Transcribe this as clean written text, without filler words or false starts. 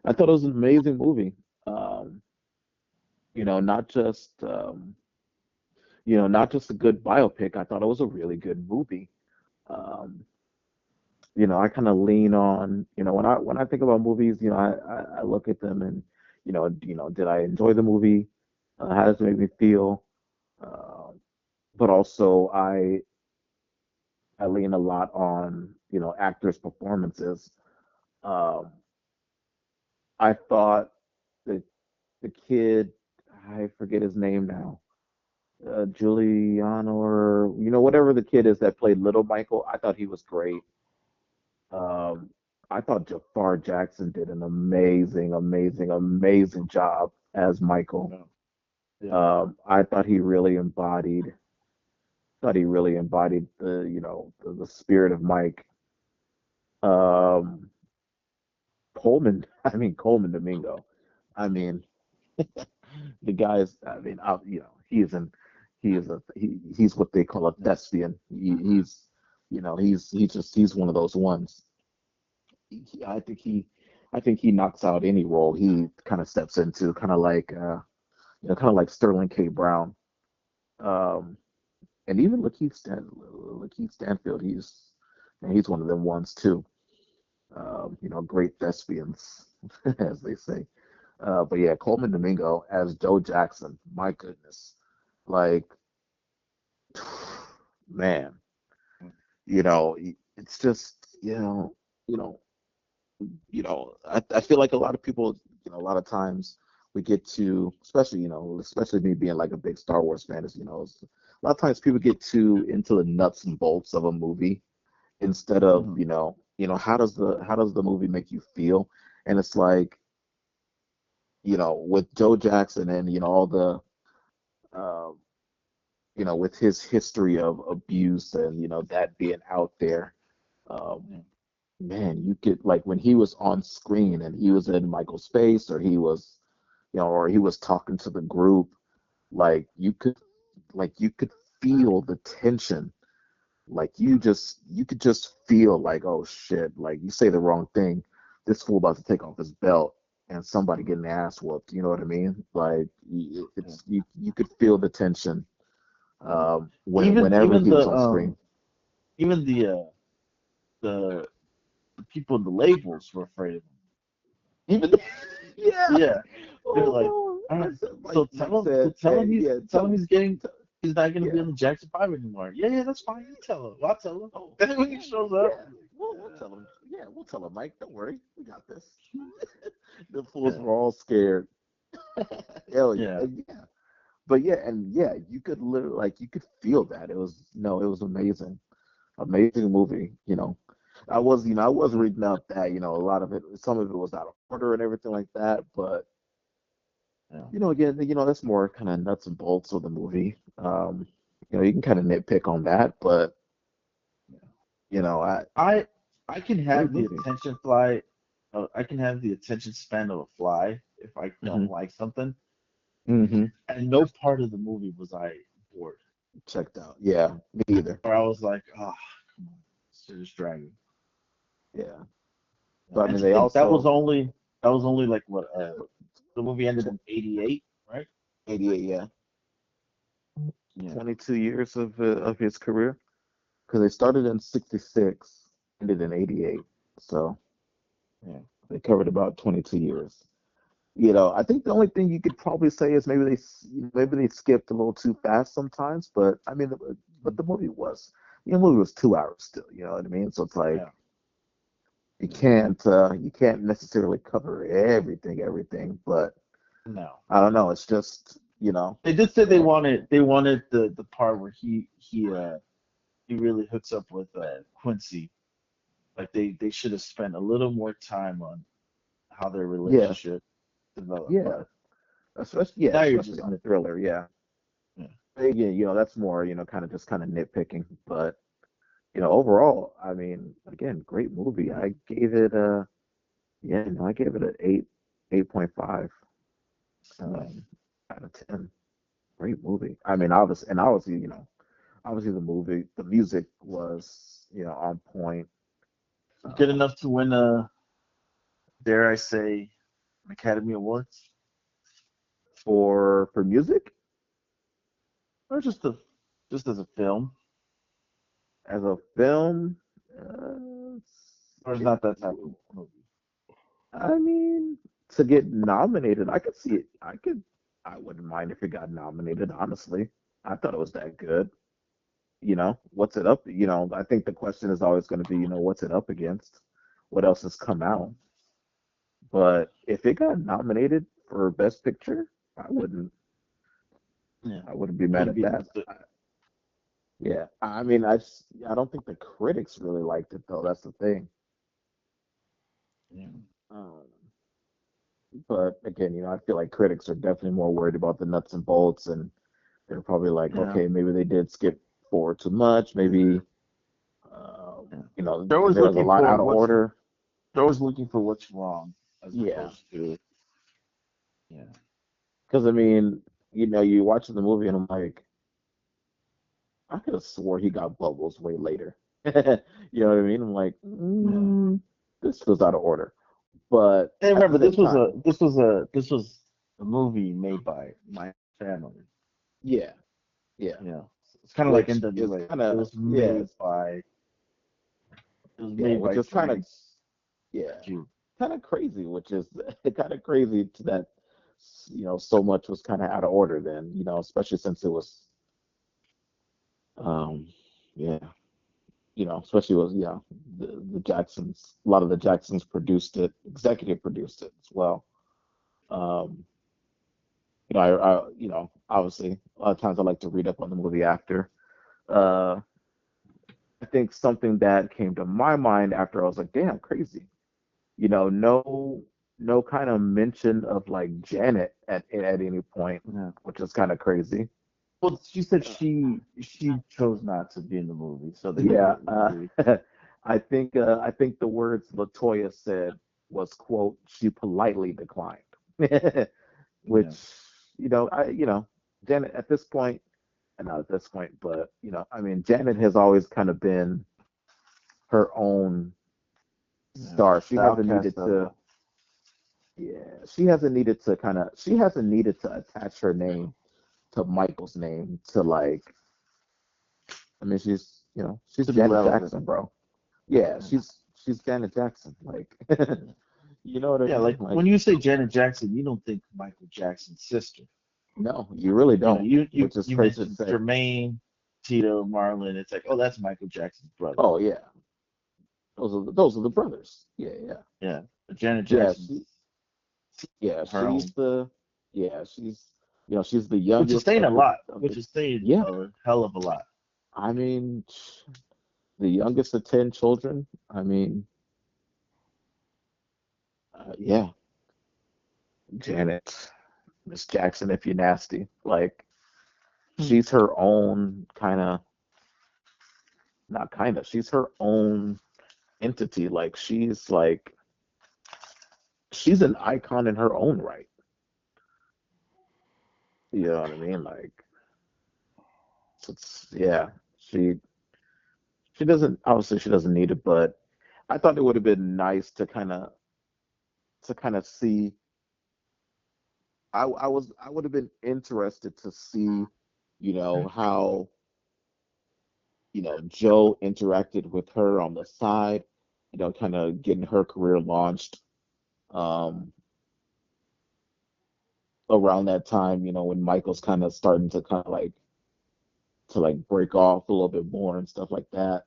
I thought it was an amazing movie. Um, not just not just a good biopic. I thought it was a really good movie. Um, I kind of lean on, when I think about movies, I look at them and, did I enjoy the movie? How does it make me feel? Uh, but also I lean a lot on, actors' performances. Um, I thought that the kid, I forget his name now, Giuliano or whatever the kid is that played Little Michael. I thought he was great. Um, I thought Jafar Jackson did an amazing, amazing, amazing job as Michael. Yeah. Yeah. I thought he really embodied the spirit of Mike. Um, Coleman, I mean Coleman Domingo. I mean the guy's. I mean, he's what they call a Yeah. thespian. He's one of those ones. he, I think he I think he knocks out any role he kind of steps into, kind of like Sterling K. Brown, um, and even Lakeith Stanfield. He's one of them ones too. Great thespians, as they say. But yeah, Coleman Domingo as Joe Jackson. My goodness, like man, it's just you know, I feel like a lot of people, a lot of times we get to, especially me being like a big Star Wars fan, a lot of times people get too into the nuts and bolts of a movie instead of, Mhm. how does the movie make you feel? And it's like, with Joe Jackson and, all the, uh, with his history of abuse and, that being out there, um, Yeah. man, you could like when he was on screen and he was in Michael's face or he was talking to the group, like you could feel the tension. Like you could just feel like, oh shit, like you say the wrong thing, this fool about to take off his belt and somebody getting their ass whooped. You know what I mean? Like Yeah. you could feel the tension Yeah. Even whenever even he was the on screen. even the the people in the labels were afraid of him. Even yeah. Yeah, they're like, Oh all no. I right, said so Mike said, hey, yeah, tell him he's not gonna be yeah. on the Jackson 5 anymore. Yeah, yeah, that's fine. You tell him. I'll tell him. Oh, Then when he shows up, yeah. We'll yeah, tell him. Yeah, we'll tell him, Mike. Don't worry, we got this. The fools yeah, were all scared. Hell yeah, yeah, and yeah. But yeah, and yeah, you could literally like you could feel that. It was no, it was amazing, amazing movie. I was reading up that a lot of it, some of it was out of order and everything like that. But yeah. again, that's more kind of nuts and bolts of the movie. You can kind of nitpick on that, but I I I can great have the movie. attention fly. I can have the attention span of a fly if I Hmm. don't like something. Hmm. And no part of the movie was I bored, Checked out. Yeah, me either. or I was like, oh, come on, it's just dragging. Yeah, Yeah. but I And mean, to they think also that was only like what the movie ended in '88, right? 88, yeah, Yeah, 22 years of his career because they started in 66, ended in 88, so yeah, they covered about 22 years. I think the only thing you could probably say is maybe they skipped a little too fast sometimes, but I mean, but mm, the movie was 2 hours still. You know what I mean? So it's like yeah, you yeah. can't necessarily cover everything, but No, I don't know. It's just they did say uh, they wanted the part where he really hooks up with Quincy. Like they should have spent a little more time on how their yeah, relationship developed. yeah, But now you're especially just on Thriller. Yeah, yeah, again, that's more kind of nitpicking, but overall, I mean, again, great movie. I gave it a Yeah, no, I gave it an 8.5 yeah, um, out of 10. Great movie. I mean, obviously, the music was, on point. good Um, enough to win dare I say, Academy Awards For music or just as a film, as a film, uh, or is it, not that type of movie? I mean, to get nominated, I could see it. I wouldn't mind if it got nominated, honestly. I thought it was that good. What's it up? I think the question is always going to be, what's it up against? What else has come out? Um, But if it got nominated for Best Picture, yeah, I wouldn't be mad wouldn't at be that. against it. Yeah, I mean, I don't think the critics really liked it though. That's the thing. Yeah, Um, but again, I feel like critics are definitely more worried about the nuts and bolts, and they're probably like, yeah, okay, maybe they did skip forward too much. Maybe, yeah. They're always there was a looking lot for out of what's order. they're always looking for what's wrong as Yeah, opposed to yeah, because I mean, you watching the movie, and I'm like, I could have swore he got bubbles way later. You know what I mean? I'm like, yeah. this feels out of order. But And at the remember, same time, this was a movie made by my family. yeah, yeah, Yeah, it's kind of like which is NWA. kind of yeah, It was yeah, made which by is kind of Frank's yeah, Jew. kind of crazy. Which is kind of crazy to that so much was kind of out of order then. Especially since it was um yeah, especially was the Jacksons. A lot of the Jacksons produced it, executive produced it as well. Um, obviously, a lot of times I like to read up on the movie after. Uh, I think something that came to my mind after I was like, damn, crazy. No kind of mention of like Janet at any point, Yeah. which is kind of crazy. Well, she said Uh, she chose not to be in the movie, so they didn't yeah, really agree. I think the words Latoya said was quote she politely declined, which Yeah. Janet at this point, and not at this point, but I mean Janet has always kind of been her own Yeah. star. She The hasn't outcast needed of to, yeah, she hasn't needed to attach her name to Michael's name to like, I mean, she's to be Janet relevant. Jackson, bro. Yeah, Yeah. she's Janet Jackson. Like, Yeah. you know what I Yeah, like mean? Like, when you say Janet Jackson, you don't think Michael Jackson's sister. no, you really You know, don't. Which is you crazy to mentioned say. Jermaine, Tito, Marlon. It's like, oh, that's Michael Jackson's brother. Oh yeah, those are the brothers. Yeah, yeah, Yeah, but Janet yeah. Jackson's Yeah, her she's own, the yeah she's the which is youngest saying a of the lot, of which the is saying yeah. a hell of a lot. I mean, the youngest of 10 children. I mean, yeah, Janet, Miss Jackson, if you're nasty, like Hmm. she's her own kind of, not kind of, she's her own entity. Like she's an icon in her own right. You know what I mean? Like, yeah, she she doesn't obviously she doesn't need it, but I thought it would have been nice to kind of see. I would have been interested to see, how Joe interacted with her on the side, kind of getting her career launched um, around that time, when Michael's kind of starting to kind of like break off a little bit more and stuff like that.